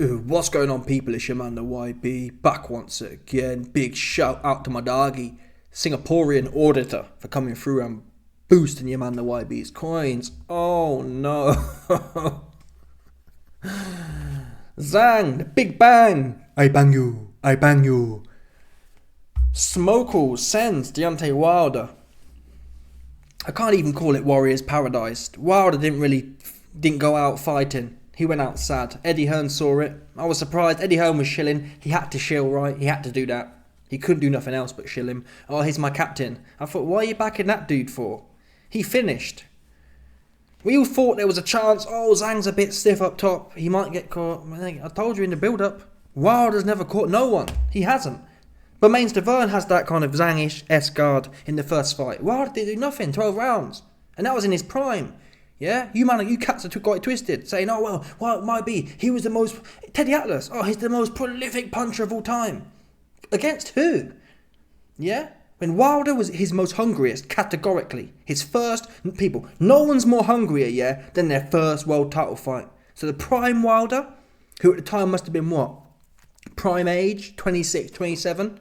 What's going on, people? It's your man, the YB, back once again. Big shout out to my doggy, Singaporean auditor, for coming through and boosting your man, the YB's coins. Oh no. Zhang, the big bang. I bang you. I bang you. Smokle sends Deontay Wilder. I can't even call it Warriors Paradise. Wilder didn't go out fighting. He went out sad. Eddie Hearn saw it. I was surprised. Eddie Hearn was shilling. He had to shill, right? He had to do that. He couldn't do nothing else but shill him. Oh, he's my captain. I thought, what are you backing that dude for? He finished. We all thought there was a chance. Oh, Zhang's a bit stiff up top. He might get caught. I told you in the build-up. Wilder's never caught no one. He hasn't. But Mains Vern has that kind of Zhang-ish guard in the first fight. Wilder did do nothing. 12 rounds. And that was in his prime. Yeah, you cats are got it twisted, saying, oh, well, it might be. He was the most... Teddy Atlas, he's the most prolific puncher of all time. Against who? Yeah? When Wilder was his most hungriest, categorically. His first... People, no one's more hungrier, yeah, than their first world title fight. So the prime Wilder, who at the time must have been what? Prime age? 26, 27?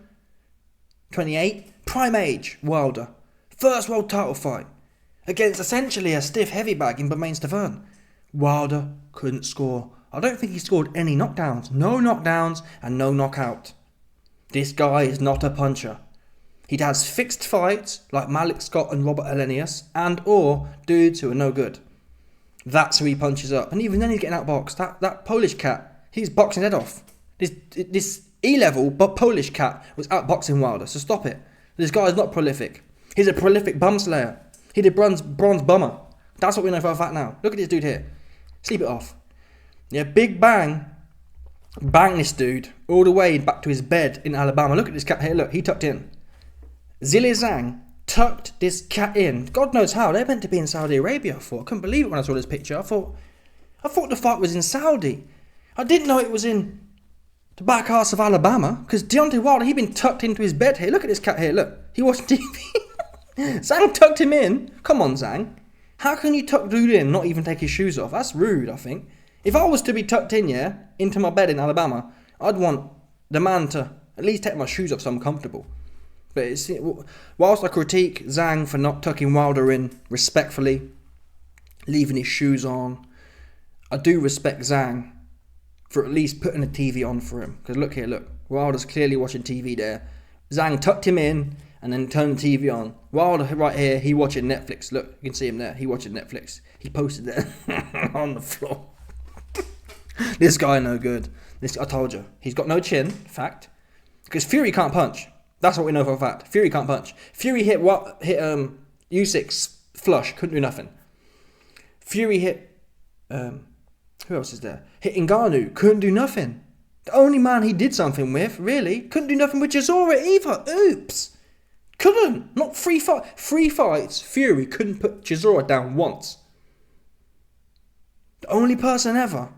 28? Prime age, Wilder. First world title fight. Against essentially a stiff heavy bag in Mains Vern. Wilder couldn't score. I don't think he scored any knockdowns. No knockdowns and no knockout. This guy is not a puncher. He has fixed fights like Malik Scott and Robert Elenius or dudes who are no good. That's who he punches up. And even then he's getting outboxed. That Polish cat, he's boxing his head off. This E-level but Polish cat was outboxing Wilder, so stop it. This guy is not prolific. He's a prolific bum slayer. He did bronze bummer. That's what we know for a fact now. Look at this dude here. Sleep it off. Yeah, big bang. Bang this dude all the way back to his bed in Alabama. Look at this cat here. Look, he tucked in. ZHILEI ZHANG tucked this cat in. God knows how. They're meant to be in Saudi Arabia. I couldn't believe it when I saw this picture. I thought the fight was in Saudi. I didn't know it was in the back half of Alabama. Because Deontay Wilder, he'd been tucked into his bed here. Look at this cat here. Look. He watched TV. Zhang tucked him in. Come on, Zhang. How can you tuck dude in and not even take his shoes off? That's rude, I think. If I was to be tucked in, yeah, into my bed in Alabama, I'd want the man to at least take my shoes off so I'm comfortable. But whilst I critique Zhang for not tucking Wilder in respectfully, leaving his shoes on, I do respect Zhang for at least putting a TV on for him. Because look here, look. Wilder's clearly watching TV there. Zhang tucked him in and then turned the TV on. Wilder right here, he watching Netflix. Look, you can see him there. He watching Netflix. He posted there on the floor. This guy no good. I told you. He's got no chin, fact. Because Fury can't punch. That's what we know for a fact. Fury can't punch. Fury hit U6 flush, couldn't do nothing. Fury hit who else is there? Hit Ngannou, couldn't do nothing. The only man he did something with, really, couldn't do nothing with Chisora either. Oops. Couldn't. Not three fights. Fury couldn't put Chisora down once. The only person ever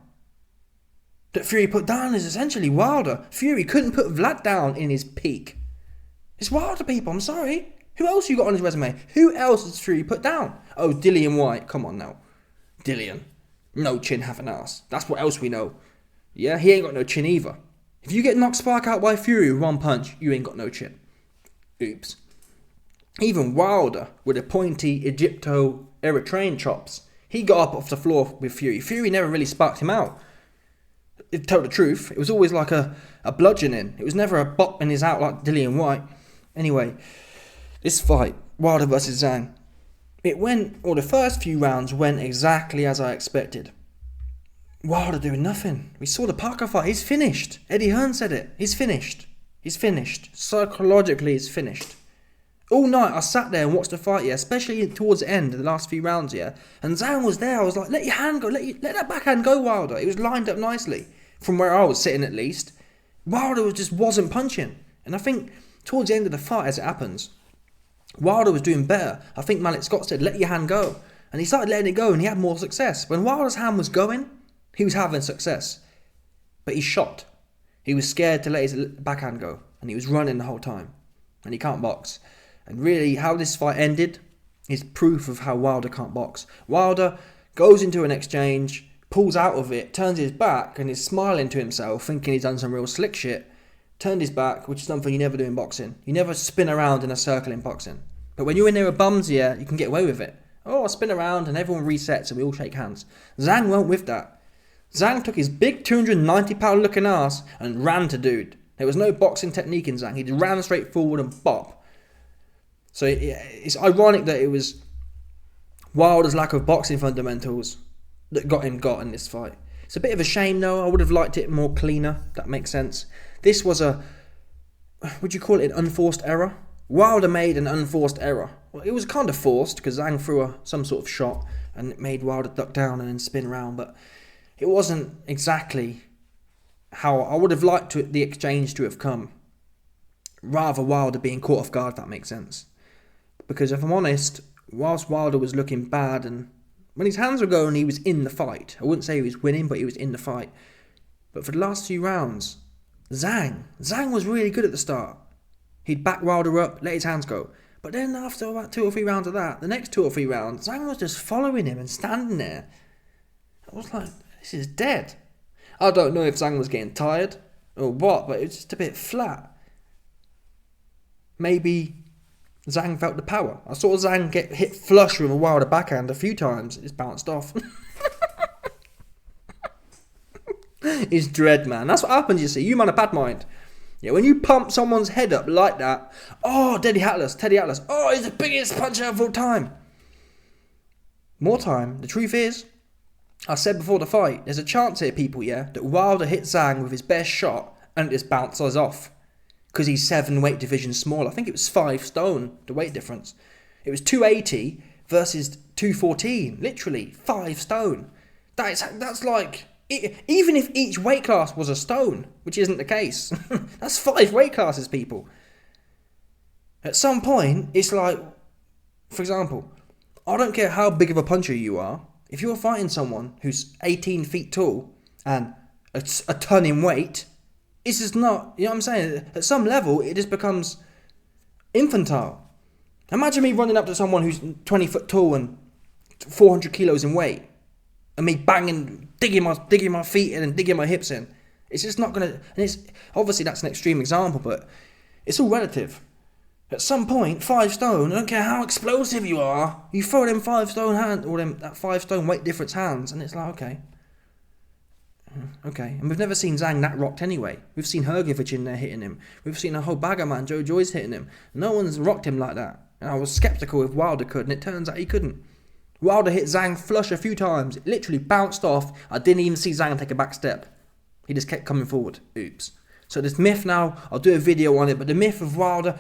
that Fury put down is essentially Wilder. Fury couldn't put Vlad down in his peak. It's Wilder, people. I'm sorry. Who else you got on his resume? Who else has Fury put down? Oh, Dillian White. Come on now. Dillian. No chin, half an ass. That's what else we know. Yeah, he ain't got no chin either. If you get knocked spark out by Fury with one punch, you ain't got no chin. Oops. Even Wilder, with the pointy Egypto-Eritrean chops, he got up off the floor with Fury. Fury never really sparked him out. To tell the truth, it was always like a bludgeoning. It was never a bop in his out like Dillian White. Anyway, this fight, Wilder versus Zhang, the first few rounds went exactly as I expected. Wilder doing nothing. We saw the Parker fight. He's finished. Eddie Hearn said it. He's finished. He's finished. Psychologically, he's finished. All night, I sat there and watched the fight, yeah, especially towards the end of the last few rounds, yeah. And Zhang was there. I was like, let your hand go. Let that backhand go, Wilder. It was lined up nicely. From where I was sitting, at least. Wilder just wasn't punching. And I think towards the end of the fight, as it happens, Wilder was doing better. I think Malik Scott said, let your hand go. And he started letting it go and he had more success. When Wilder's hand was going, he was having success. But he shot. He was scared to let his backhand go. And he was running the whole time. And he can't box. And really, how this fight ended is proof of how Wilder can't box. Wilder goes into an exchange, pulls out of it, turns his back, and is smiling to himself, thinking he's done some real slick shit. Turned his back, which is something you never do in boxing. You never spin around in a circle in boxing. But when you're in there with bums, yeah, you can get away with it. Oh, I spin around and everyone resets and we all shake hands. Zhang weren't with that. Zhang took his big 290-pound looking ass and ran to dude. There was no boxing technique in Zhang. He just ran straight forward and bop. So it's ironic that it was Wilder's lack of boxing fundamentals that got him in this fight. It's a bit of a shame though. I would have liked it more cleaner, if that makes sense. This was would you call it an unforced error? Wilder made an unforced error. Well, it was kind of forced because Zhang threw some sort of shot and it made Wilder duck down and then spin around, but it wasn't exactly how I would have liked the exchange to have come. Rather Wilder being caught off guard, if that makes sense. Because if I'm honest, whilst Wilder was looking bad and when his hands were going, he was in the fight. I wouldn't say he was winning, but he was in the fight. But for the last few rounds, Zhang was really good at the start. He'd back Wilder up, let his hands go. But then after about 2 or 3 rounds of that, the next 2 or 3 rounds, Zhang was just following him and standing there. I was like, this is dead. I don't know if Zhang was getting tired or what, but it was just a bit flat. Maybe Zhang felt the power. I saw Zhang get hit flush with a Wilder backhand a few times. It's bounced off. It's dread, man. That's what happens, you see. You man a bad mind. Yeah, when you pump someone's head up like that, oh, Teddy Atlas. Oh, he's the biggest puncher of all time. More time. The truth is, I said before the fight, there's a chance here, people, yeah, that Wilder hit Zhang with his best shot and it just bounces off. Because he's 7 weight divisions smaller. I think it was 5 stone, the weight difference. It was 280 versus 214. Literally, 5 stone. That's like, even if each weight class was a stone, which isn't the case, that's 5 weight classes, people. At some point, it's like, for example, I don't care how big of a puncher you are, if you're fighting someone who's 18 feet tall and a ton in weight, it's just not, you know what I'm saying? At some level, it just becomes infantile. Imagine me running up to someone who's 20 foot tall and 400 kilos in weight, and me banging, digging my feet in and digging my hips in. It's just not gonna. And it's obviously that's an extreme example, but it's all relative. At some point, 5 stone. I don't care how explosive you are. You throw them 5 stone hand or that 5 stone weight difference hands, and it's like okay. And we've never seen Zhang that rocked anyway. We've seen Hrgovic in there hitting him. We've seen a whole bag of man, Joe Joyce hitting him. No one's rocked him like that. And I was sceptical if Wilder could, and it turns out he couldn't. Wilder hit Zhang flush a few times. It literally bounced off. I didn't even see Zhang take a back step. He just kept coming forward. Oops. So this myth now, I'll do a video on it, but the myth of Wilder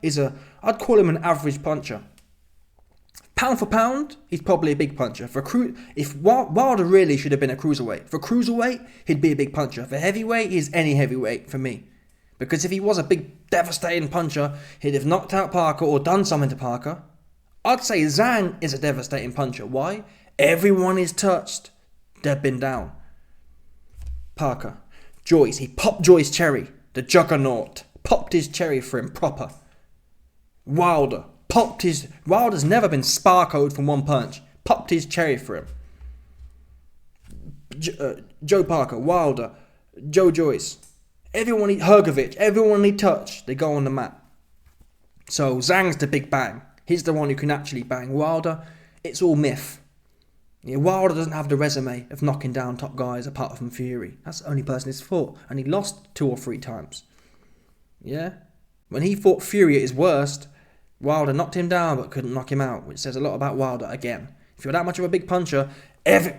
is I'd call him an average puncher. Pound for pound, he's probably a big puncher. If Wilder really should have been a cruiserweight. For cruiserweight, he'd be a big puncher. For heavyweight, he's any heavyweight for me. Because if he was a big, devastating puncher, he'd have knocked out Parker or done something to Parker. I'd say Zhang is a devastating puncher. Why? Everyone is touched. They've been down. Parker. Joyce. He popped Joyce cherry. The juggernaut. Popped his cherry for him proper. Wilder. Wilder's never been sparkoed from one punch. Popped his cherry for him. Joe Parker. Wilder. Joe Joyce. Hrgovic. Everyone he touched, they go on the mat. So Zhang's the big bang. He's the one who can actually bang. Wilder, it's all myth. Yeah, Wilder doesn't have the resume of knocking down top guys apart from Fury. That's the only person he's fought. And he lost 2 or 3 times. Yeah? When he fought Fury at his worst, Wilder knocked him down but couldn't knock him out, which says a lot about Wilder again. If you're that much of a big puncher,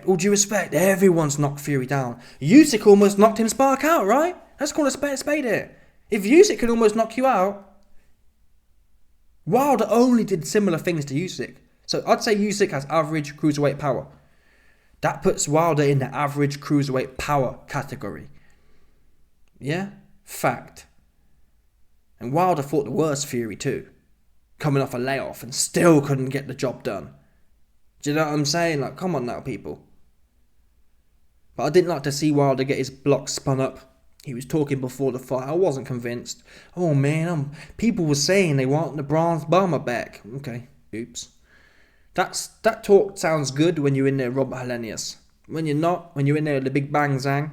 all due respect, everyone's knocked Fury down. Usyk almost knocked him spark out, right? Let's call a spade here. If Usyk can almost knock you out, Wilder only did similar things to Usyk. So I'd say Usyk has average cruiserweight power. That puts Wilder in the average cruiserweight power category. Yeah? Fact. And Wilder fought the worst Fury too. Coming off a layoff and still couldn't get the job done. Do you know what I'm saying? Like, come on now, people. But I didn't like to see Wilder get his block spun up. He was talking before the fight. I wasn't convinced. Oh man, people were saying they want the bronze bomber back. Okay, oops. That talk sounds good when you're in there, Robert Helenius. When you're not, when you're in there with the big bang Zhang,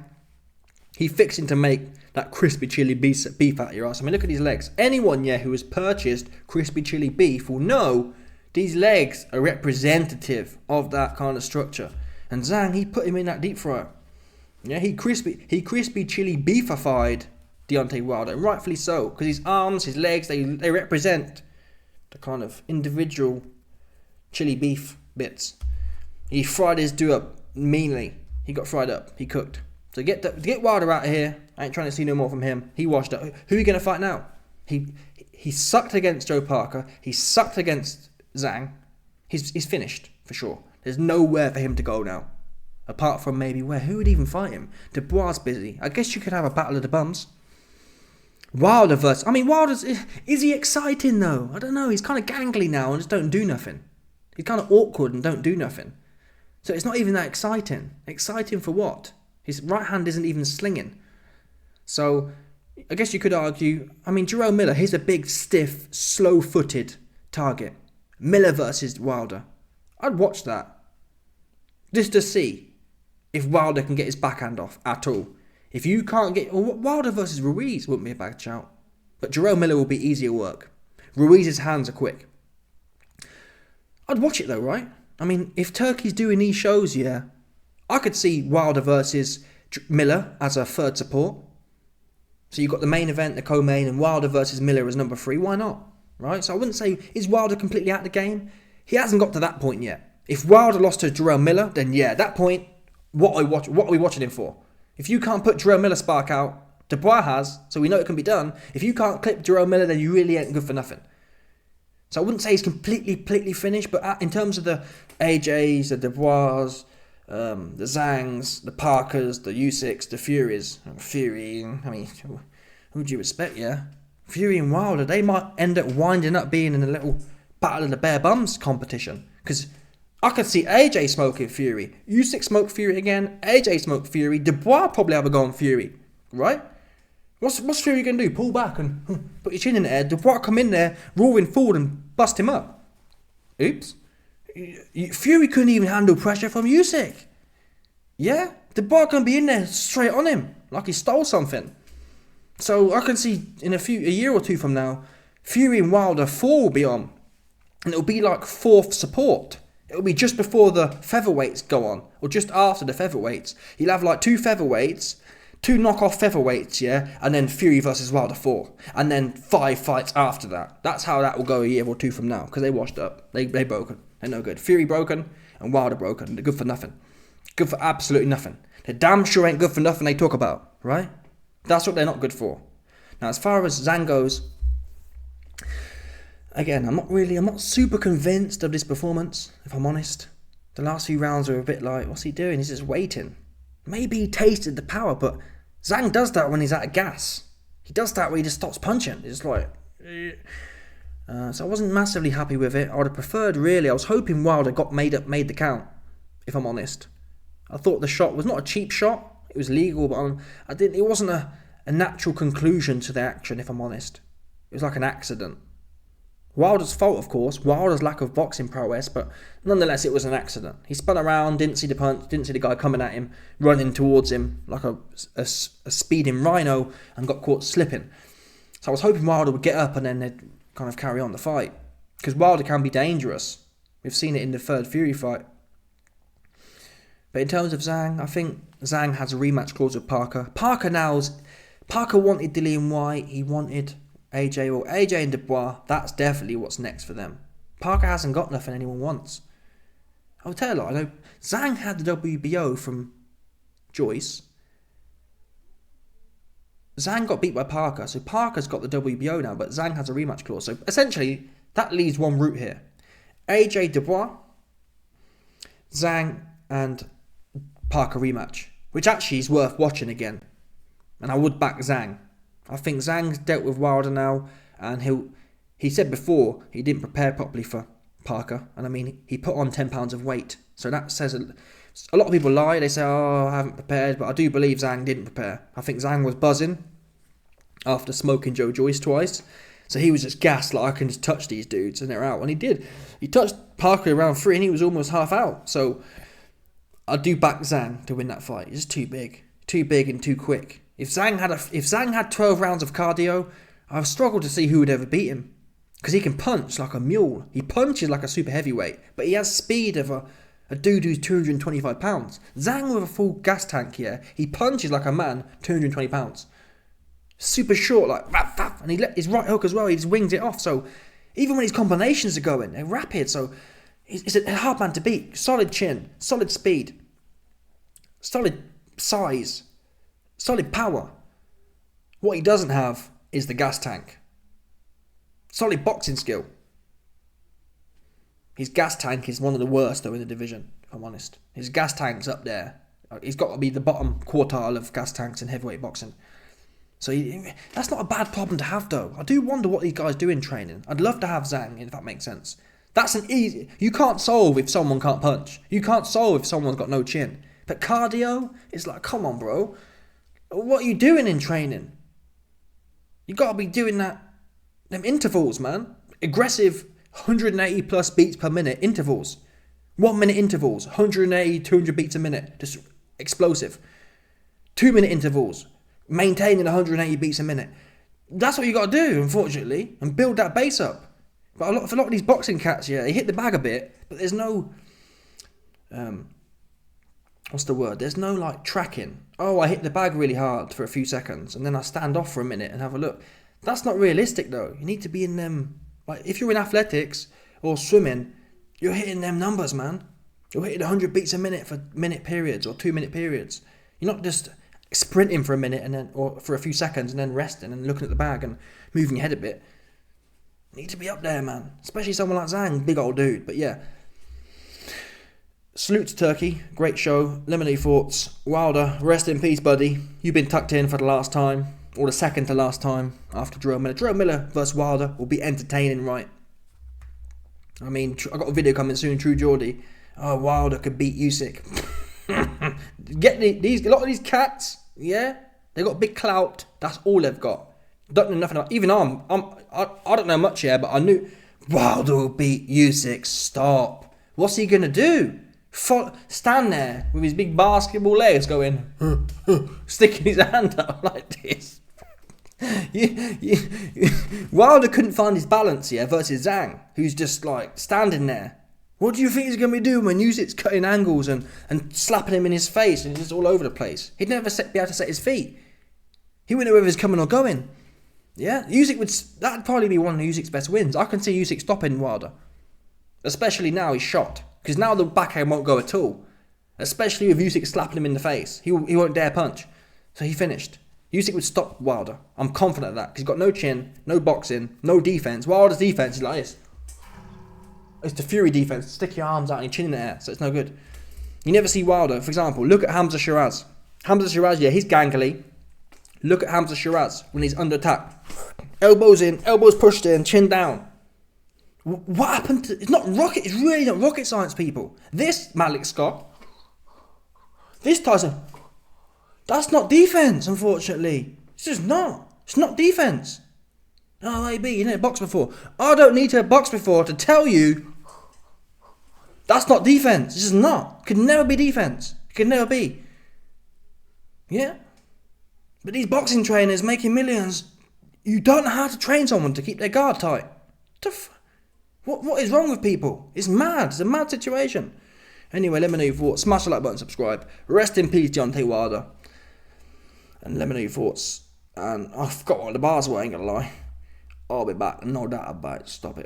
he fixing to make that crispy chili beef out of your ass. I mean, look at these legs. Anyone, who has purchased crispy chili beef will know these legs are representative of that kind of structure. And Zhang, he put him in that deep fryer. Yeah, he crispy chili beefified Deontay Wilder, and rightfully so, because his arms, his legs, they represent the kind of individual chili beef bits. He fried his dude up meanly. He got fried up. He cooked. So get Wilder out of here. I ain't trying to see no more from him. He washed up. Who are you going to fight now? He sucked against Joe Parker. He sucked against Zhang. He's finished, for sure. There's nowhere for him to go now. Apart from maybe where? Who would even fight him? Dubois busy. I guess you could have a battle of the bums. Wilder versus... I mean, Wilder's... Is he exciting, though? I don't know. He's kind of gangly now and just don't do nothing. He's kind of awkward and don't do nothing. So it's not even that exciting. Exciting for what? His right hand isn't even slinging. So, I guess you could argue... I mean, Jerome Miller, he's a big, stiff, slow-footed target. Miller versus Wilder. I'd watch that. Just to see if Wilder can get his backhand off at all. If you can't get... Wilder versus Ruiz wouldn't be a bad shout. But Jerome Miller will be easier work. Ruiz's hands are quick. I'd watch it though, right? I mean, if Turkey's doing these shows, I could see Wilder versus Miller as a third support. So you've got the main event, the co-main, and Wilder versus Miller as number 3. Why not? Right? So I wouldn't say, is Wilder completely out of the game? He hasn't got to that point yet. If Wilder lost to Jerome Miller, then at that point, what are we watching him for? If you can't put Jerome Miller spark out, Dubois has, so we know it can be done. If you can't clip Jerome Miller, then you really ain't good for nothing. So I wouldn't say he's completely finished, but in terms of the AJs, the Dubois, the Zhangs, the Parkers, the Usyks, the Furies, Fury, I mean, who would you respect, Fury and Wilder, they might end up winding up being in a little battle of the bare bums competition. Because I could see AJ smoking Fury, Usyk smoke Fury again, AJ smoke Fury, Dubois probably have a go on Fury, right? What's Fury going to do? Pull back and put your chin in the air. Dubois come in there, roaring forward and bust him up. Oops. Fury couldn't even handle pressure from Usyk. Yeah? Dubois can be in there straight on him, like he stole something. So I can see in a year or two from now, Fury and Wilder 4 will be on. And it'll be like 4th support. It'll be just before the featherweights go on, or just after the featherweights. You'll have like 2 featherweights, 2 knockoff featherweights, and then Fury versus Wilder 4, and then 5 fights after that. That's how that will go a year or 2 from now, because they washed up. They broken. They're no good. Fury broken and Wilder broken. They're good for nothing. Good for absolutely nothing. They damn sure ain't good for nothing they talk about, right? That's what they're not good for. Now, as far as Zhang goes, again, I'm not super convinced of this performance, if I'm honest. The last few rounds are a bit like, what's he doing? He's just waiting. Maybe he tasted the power, but Zhang does that when he's out of gas. He does that when he just stops punching. It's like... so I wasn't massively happy with it. I would have preferred, really, I was hoping Wilder made the count, if I'm honest. I thought the shot was not a cheap shot. It was legal, but it wasn't a natural conclusion to the action, if I'm honest. It was like an accident. Wilder's fault, of course, Wilder's lack of boxing prowess, but nonetheless it was an accident. He spun around, didn't see the punch, didn't see the guy coming at him, running towards him like a speeding rhino, and got caught slipping. So I was hoping Wilder would get up and then they'd kind of carry on the fight. Because Wilder can be dangerous. We've seen it in the third Fury fight. But in terms of Zhang, I think Zhang has a rematch clause with Parker. Parker wanted Dillian White, he wanted AJ, or AJ and Dubois. That's definitely what's next for them. Parker hasn't got nothing anyone wants. I'll tell you, I know Zhang had the WBO from Joyce. Zhang got beat by Parker, so Parker's got the WBO now, but Zhang has a rematch clause. So essentially, that leaves one route here. AJ Dubois, Zhang and Parker rematch, which actually is worth watching again. And I would back Zhang. I think Zhang's dealt with Wilder now, and he said before he didn't prepare properly for Parker, and I mean, he put on 10 pounds of weight. So that says a lot of people lie. They say, I haven't prepared, but I do believe Zhang didn't prepare. I think Zhang was buzzing after smoking Joe Joyce twice. So he was just gassed, like, I can just touch these dudes and they're out. And he did. He touched Parker around 3 and he was almost half out. So I do back Zhang to win that fight. He's just too big and too quick. If Zhang had 12 rounds of cardio, I've struggled to see who would ever beat him. Because he can punch like a mule. He punches like a super heavyweight. But he has speed of a dude who's 225 pounds. Zhang with a full gas tank, yeah. He punches like a man, 220 pounds. Super short, like, rap, rap. And his right hook as well, he just wings it off. So even when his combinations are going, they're rapid. So he's a hard man to beat. Solid chin, solid speed, solid size, solid power. What he doesn't have is the gas tank. Solid boxing skill. His gas tank is one of the worst though in the division, if I'm honest. His gas tank's up there. He's got to be the bottom quartile of gas tanks in heavyweight boxing. So that's not a bad problem to have though. I do wonder what these guys do in training. I'd love to have Zhang, if that makes sense. That's an easy... You can't solve if someone can't punch. You can't solve if someone's got no chin. But cardio, it's like, come on bro. What are you doing in training? You got to be doing them intervals, man. Aggressive 180 plus beats per minute intervals. 1 minute intervals, 180, 200 beats a minute. Just explosive. 2 minute intervals, maintaining 180 beats a minute. That's what you got to do, unfortunately, and build that base up. But for a lot of these boxing cats, yeah, they hit the bag a bit, but there's no... what's the word? There's no, like, tracking. Oh, I hit the bag really hard for a few seconds, and then I stand off for a minute and have a look. That's not realistic, though. You need to be in them... Like, if you're in athletics or swimming, you're hitting them numbers, man. You're hitting 100 beats a minute for minute periods or 2 minute periods. You're not just sprinting for a minute and then, or for a few seconds and then resting and looking at the bag and moving your head a bit. You need to be up there, man. Especially someone like Zhang, big old dude. But yeah. Salute to Turkey. Great show. Let me know your thoughts. Wilder, rest in peace, buddy. You've been tucked in for the last time. Or the second to last time after Jerome Miller. Jerome Miller versus Wilder will be entertaining, right? I mean, I got a video coming soon, True Geordie. Oh, Wilder could beat Usyk. A lot of these cats, yeah, they got big clout. That's all they've got. Don't know nothing about. Even I don't know much here, but I knew Wilder will beat Usyk. Stop. What's he gonna do? Stand there with his big basketball legs, going, sticking his hand up like this. Wilder couldn't find his balance, yeah, versus Zhang, who's just like standing there. What do you think he's going to be doing when Usyk's cutting angles and slapping him in his face and he's just all over the place? He'd never be able to set his feet. He wouldn't know whether he's coming or going. Yeah, that'd probably be one of Usyk's best wins. I can see Usyk stopping Wilder. Especially now he's shot. Because now the backhand won't go at all. Especially with Usyk slapping him in the face. He won't dare punch. So he finished. Usyk would stop Wilder. I'm confident of that. Because he's got no chin, no boxing, no defense. Wilder's defense is like this. It's the Fury defense. Stick your arms out and your chin in the air. So it's no good. You never see Wilder. For example, look at Hamza Shiraz. Hamza Shiraz, yeah, he's gangly. Look at Hamza Shiraz when he's under attack. Elbows in, elbows pushed in, chin down. What happened to... It's really not rocket science, people. This Malik Scott, this Tyson, that's not defense, unfortunately. It's just not. It's not defense. Oh, AB, you never boxed before. I don't need to have boxed before to tell you that's not defense. It's just not. It could never be defense. It could never be. Yeah. But these boxing trainers making millions, you don't know how to train someone to keep their guard tight. What is wrong with people? It's mad. It's a mad situation. Anyway, let me know your thoughts. Smash the like button, subscribe. Rest in peace, Deontay Wilder. And let me know your thoughts. And I forgot what the bars were, I ain't gonna lie. I'll be back, no doubt about it. Stop it.